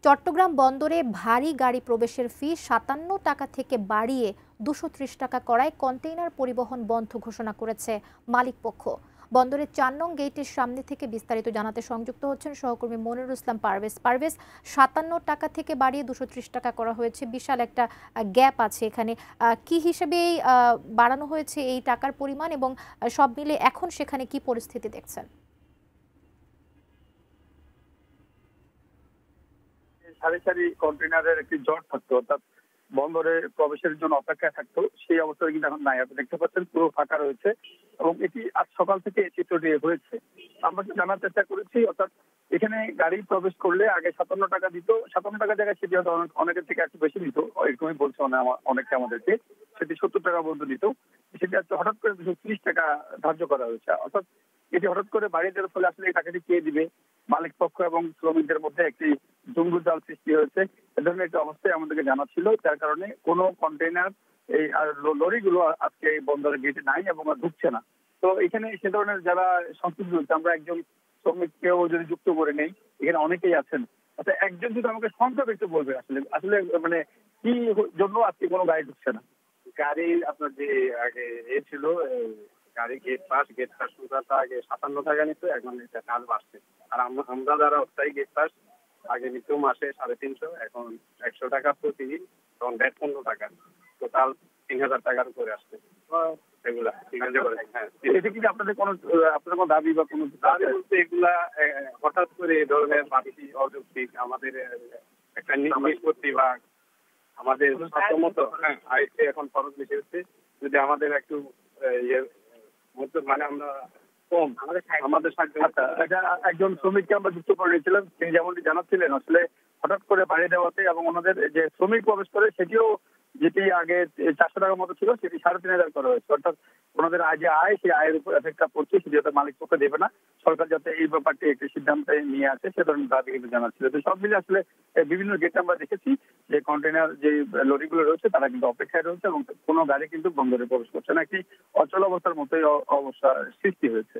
চট্টগ্রাম বন্দরে ভারী গাড়ি প্রবেশের ফি ৫৭ টাকা থেকে বাড়িয়ে ২৩০ টাকা করায় কন্টেইনার পরিবহন বন্ধ ঘোষণা করেছে মালিকপক্ষ। বন্দরের ৪ নং গেটের সামনে থেকে বিস্তারিত জানাতে সংযুক্ত হচ্ছেন সহকর্মী মনিরুল ইসলাম পারভেজ। ৫৭ টাকা থেকে বাড়িয়ে ২৩০ টাকা করা হয়েছে, বিশাল একটা গ্যাপ আছে এখানে। কি হিসেবে বাড়ানো হয়েছে এই টাকার পরিমাণ, এবং সব মিলে এখন সেখানে কি পরিস্থিতি দেখছেন? সারি সারি কন্টেনারের একটি জট থাকতো, অর্থাৎ বন্দরে প্রবেশের জন্য অপেক্ষায় থাকতো, সেই অবস্থায় কিন্তু এখন নাই। আপনি দেখতে পাচ্ছেন পুরো ফাঁকা রয়েছে এবং এটি আজ সকাল থেকে এই চিত্রটি হয়েছে। আমরা জানার চেষ্টা করেছি, অর্থাৎ এখানে গাড়ি প্রবেশ করলে আগে ৫৭ টাকা দিত, ৫৭ টাকা জায়গায় সেটি হয়তো অনেকের থেকে একটু বেশি দিত, এরকমই বলছে অনেকে আমাদেরকে। সেটি ৭০ টাকা পর্যন্ত দিত, সেটি আজকে হঠাৎ করে ২৩০ টাকা ধার্য করা হয়েছে। অর্থাৎ এটি হঠাৎ করে বাড়িয়ে দেওয়ার ফলে আসলে এই টাকাটি কে দিবে? মালিক পক্ষ এবং শ্রমিকদের মধ্যে একটি জঙ্গুজাল সৃষ্টি হয়েছে। এ ধরনের একটা অবস্থায় আমাদেরকে জানাচ্ছিল, যার কারণে কোনো কন্টেইনার এই লরিগুলো আজকে এই বন্দরের গেটে নাই এবং আর ঢুকছে না। তো এখানে সে ধরনের যারা সংশ্লিষ্ট রয়েছে, আমরা একজন শ্রমিককেও যদি যুক্ত করে নেই, এখানে অনেকেই আছেন। আচ্ছা, একজন যদি আমাকে সংক্ষেপে একটু বলবে আসলে আসলে মানে কি জন্য আজকে কোনো গাড়ি ঢুকছে না? গাড়ি আপনার যে আগে ছিল, গাড়ি গেট পাস ওটাতে আগে ৫৭ টাকা নিত, এখন এটা কাজ বাড়ছে। আর আমরা যারা অস্থায়ী গেট পাস আগে নিত মাসে ৩৫০, এখন ১০০ টাকা প্রতিদিন, তখন ভ্যাট ১৫ টাকা, টোটাল ৩০০০ টাকার উপরে আসছে এগুলা। ঠিক আছে, হ্যাঁ। এটা কি আপনাদের কোনো দাবি বা কোনো দাবি বলতে এগুলা হঠাৎ করে এই ধরনের বাড়তি অযৌক্তিক আমাদের একটা নিষ্পত্তি বা আমাদের সাধ্যমতো, হ্যাঁ, আইসে এখন খরচ বেশি হচ্ছে। যদি আমাদের একটু ইয়ে মধ্যে মানে আমরা কম আমাদের আচ্ছা, একজন শ্রমিককে আমরা যুক্ত করে নিয়েছিলাম, তিনি যেমনটি জানাচ্ছিলেন আসলে হঠাৎ করে বাড়িয়ে দেওয়াতে এবং ওনাদের যে শ্রমিক প্রবেশ করে সেটিও যেটি আগে ৪০০ টাকার মতো ছিল সেটি ৩৫০০ করা হয়েছে। অর্থাৎ ওনাদের যে আয়, সেই আয়ের উপর এফেক্টটা পড়ছে, সেটি যাতে মালিক পক্ষ দেবে না, সরকার যাতে এই ব্যাপারটি একটি সিদ্ধান্তে নিয়ে আসে সে ধরনের দাবি কিন্তু জানাচ্ছিল। তো সব মিলে আসলে বিভিন্ন গেটে আমরা দেখেছি যে কন্টেনার যে লরিগুলো রয়েছে তারা কিন্তু অপেক্ষায় রয়েছে এবং কোনো গাড়ি কিন্তু বন্দরে প্রবেশ করছে না। একটি অচল অবস্থার মতোই অবস্থা সৃষ্টি হয়েছে।